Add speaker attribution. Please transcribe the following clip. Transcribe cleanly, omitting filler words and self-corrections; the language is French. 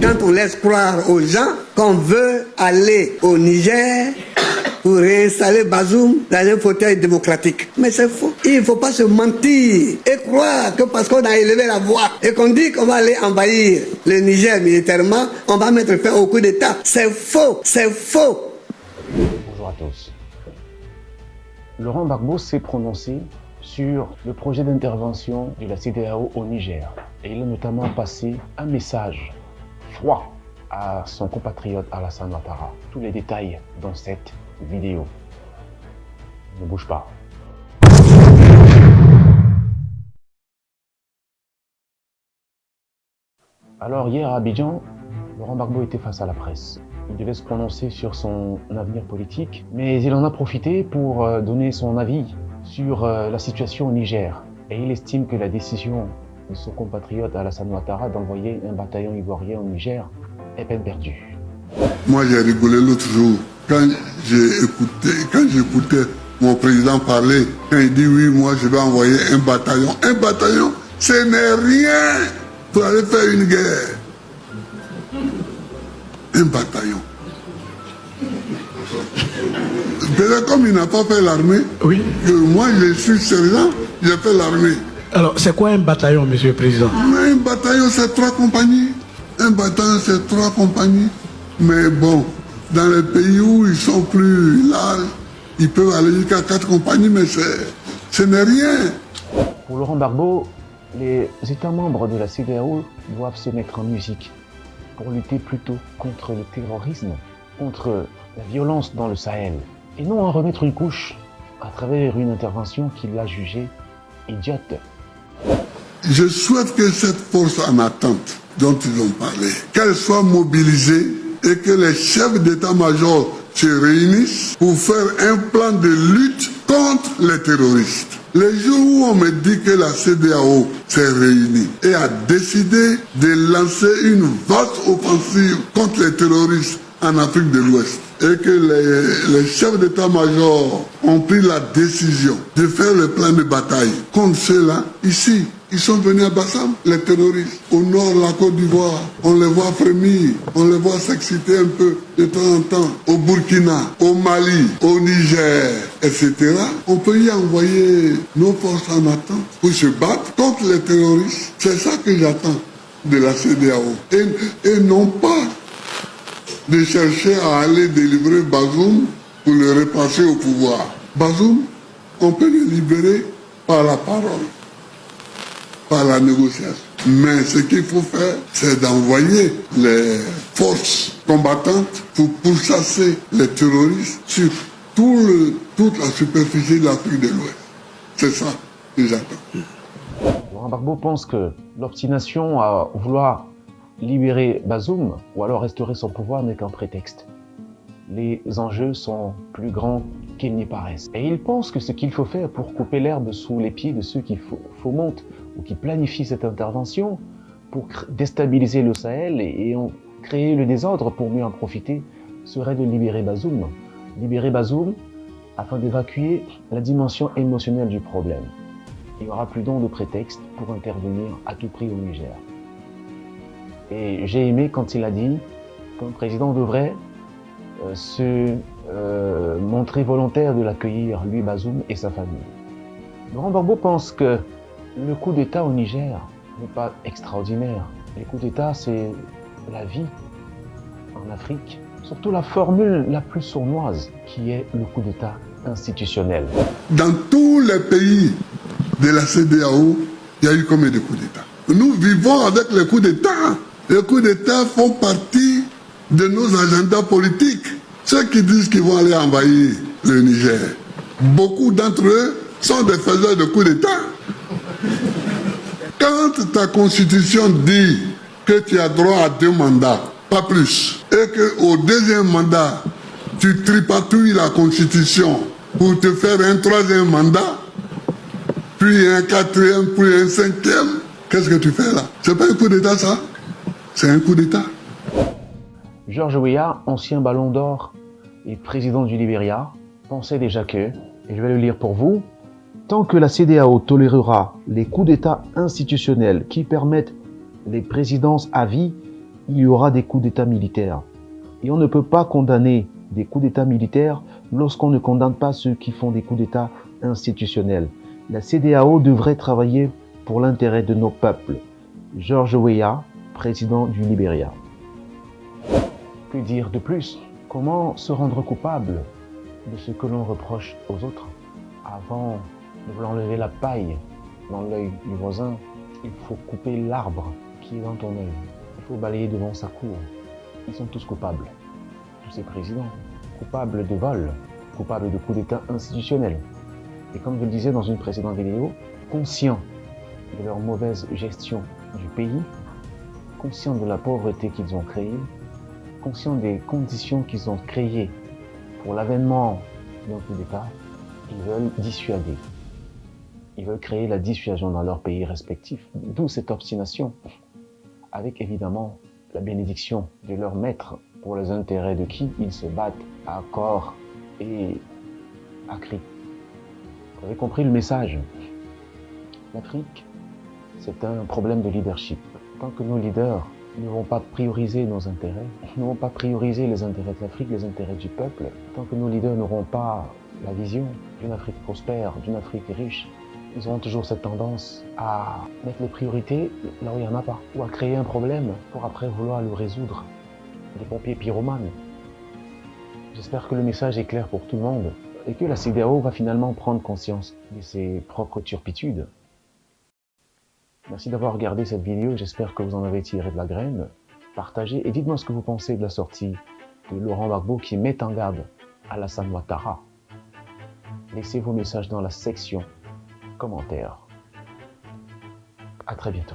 Speaker 1: quand on laisse croire aux gens qu'on veut aller au Niger pour réinstaller Bazoum dans un fauteuil démocratique. Mais c'est faux. Il ne faut pas se mentir et croire que parce qu'on a élevé la voix et qu'on dit qu'on va aller envahir le Niger militairement, on va mettre fin au coup d'État. C'est faux, c'est faux.
Speaker 2: Bonjour à tous. Laurent Gbagbo s'est prononcé sur le projet d'intervention de la CEDEAO au Niger. Et il a notamment passé un message froid à son compatriote Alassane Ouattara. Tous les détails dans cette vidéo. Ne bouge pas. Alors hier à Abidjan, Laurent Gbagbo était face à la presse. Il devait se prononcer sur son avenir politique, mais il en a profité pour donner son avis sur la situation au Niger. Et il estime que la décision de son compatriote Alassane Ouattara d'envoyer un bataillon ivoirien au Niger est peine perdue.
Speaker 3: Moi j'ai rigolé l'autre jour quand j'écoutais mon président parler, quand il dit oui, moi je vais envoyer un bataillon. Un bataillon, ce n'est rien pour aller faire une guerre. Un bataillon. Peut-être comme il n'a pas fait l'armée,
Speaker 4: oui.
Speaker 3: Que moi je suis sergent, j'ai fait l'armée.
Speaker 4: Alors c'est quoi un bataillon, monsieur le président?
Speaker 3: Mais un bataillon c'est 3 compagnies. Un bataillon c'est 3 compagnies. Mais bon, dans les pays où ils sont plus larges, ils peuvent aller jusqu'à 4 compagnies, mais ce n'est rien.
Speaker 2: Pour Laurent Gbagbo, les États membres de la CEDEAO doivent se mettre en musique pour lutter plutôt contre le terrorisme, contre la violence dans le Sahel, et non en remettre une couche à travers une intervention qu'il a jugée idiote.
Speaker 3: Je souhaite que cette force en attente dont ils ont parlé, qu'elle soit mobilisée et que les chefs d'état-major se réunissent pour faire un plan de lutte contre les terroristes. Les jours où on me dit que la CEDEAO s'est réunie et a décidé de lancer une vaste offensive contre les terroristes en Afrique de l'Ouest et que les chefs d'état-major ont pris la décision de faire le plan de bataille contre ceux-là, ici, ils sont venus à Bassam, les terroristes. Au nord de la Côte d'Ivoire, on les voit frémir, on les voit s'exciter un peu de temps en temps. Au Burkina, au Mali, au Niger, etc. On peut y envoyer nos forces en attente pour se battre contre les terroristes. C'est ça que j'attends de la CEDEAO. Et non pas de chercher à aller délivrer Bazoum pour le repasser au pouvoir. Bazoum, on peut le libérer par la parole, par la négociation. Mais ce qu'il faut faire, c'est d'envoyer les forces combattantes pour pourchasser les terroristes sur toute la superficie de l'Afrique de l'Ouest. C'est ça que j'attends.
Speaker 2: Laurent Gbagbo pense que l'obstination à vouloir libérer Bazoum ou alors restaurer son pouvoir n'est qu'un prétexte. Les enjeux sont plus grands qu'ils n'y paraissent. Et il pense que ce qu'il faut faire pour couper l'herbe sous les pieds de ceux qui fomentent ou qui planifient cette intervention pour déstabiliser le Sahel et créer le désordre pour mieux en profiter serait de libérer Bazoum. Libérer Bazoum afin d'évacuer la dimension émotionnelle du problème. Il n'y aura plus donc de prétexte pour intervenir à tout prix au Niger. Et j'ai aimé quand il a dit qu'un président devrait se montrer volontaire de l'accueillir, lui, Bazoum et sa famille. Laurent Gbagbo pense que le coup d'État au Niger n'est pas extraordinaire. Le coup d'État, c'est la vie en Afrique, surtout la formule la plus sournoise qui est le coup d'État institutionnel.
Speaker 3: Dans tous les pays de la CEDEAO, il y a eu combien de coups d'État? Nous vivons avec les coups d'État. Les coups d'État font partie de nos agendas politiques. Ceux qui disent qu'ils vont aller envahir le Niger, beaucoup d'entre eux sont des faiseurs de coups d'État. Quand ta constitution dit que tu as droit à 2 mandats, pas plus, et qu'au 2e mandat, tu tripatouilles la constitution pour te faire un 3e mandat, puis un 4e, puis un 5e, qu'est-ce que tu fais là? C'est pas un coup d'État ça? C'est un coup d'État.
Speaker 2: George Weah, ancien ballon d'or et président du Libéria, pensait déjà que, et je vais le lire pour vous, tant que la CEDEAO tolérera les coups d'État institutionnels qui permettent les présidences à vie il y aura des coups d'État militaires. Et on ne peut pas condamner des coups d'État militaires lorsqu'on ne condamne pas ceux qui font des coups d'État institutionnels. La CEDEAO devrait travailler pour l'intérêt de nos peuples. George Weah, président du Libéria. Que dire de plus? Comment se rendre coupable de ce que l'on reproche aux autres? Avant de vouloir enlever la paille dans l'œil du voisin, il faut couper l'arbre qui est dans ton œil. Il faut balayer devant sa cour. Ils sont tous coupables. Tous ces présidents, coupables de vol, coupables de coup d'État institutionnel. Et comme je le disais dans une précédente vidéo, conscients de leur mauvaise gestion du pays, conscients de la pauvreté qu'ils ont créée, conscients des conditions qu'ils ont créées pour l'avènement d'un coup d'État, ils veulent dissuader. Ils veulent créer la dissuasion dans leurs pays respectifs, d'où cette obstination, avec évidemment la bénédiction de leur maître pour les intérêts de qui ils se battent à corps et à cri. Vous avez compris le message? L'Afrique, c'est un problème de leadership. Tant que nos leaders ne vont pas prioriser nos intérêts, ne vont pas prioriser les intérêts de l'Afrique, les intérêts du peuple, tant que nos leaders n'auront pas la vision d'une Afrique prospère, d'une Afrique riche, ils auront toujours cette tendance à mettre les priorités là où il n'y en a pas, ou à créer un problème pour après vouloir le résoudre. Des pompiers pyromanes. J'espère que le message est clair pour tout le monde et que la CEDEAO va finalement prendre conscience de ses propres turpitudes. Merci d'avoir regardé cette vidéo, j'espère que vous en avez tiré de la graine. Partagez et dites-moi ce que vous pensez de la sortie de Laurent Gbagbo qui met en garde Alassane Ouattara. Laissez vos messages dans la section commentaires. À très bientôt.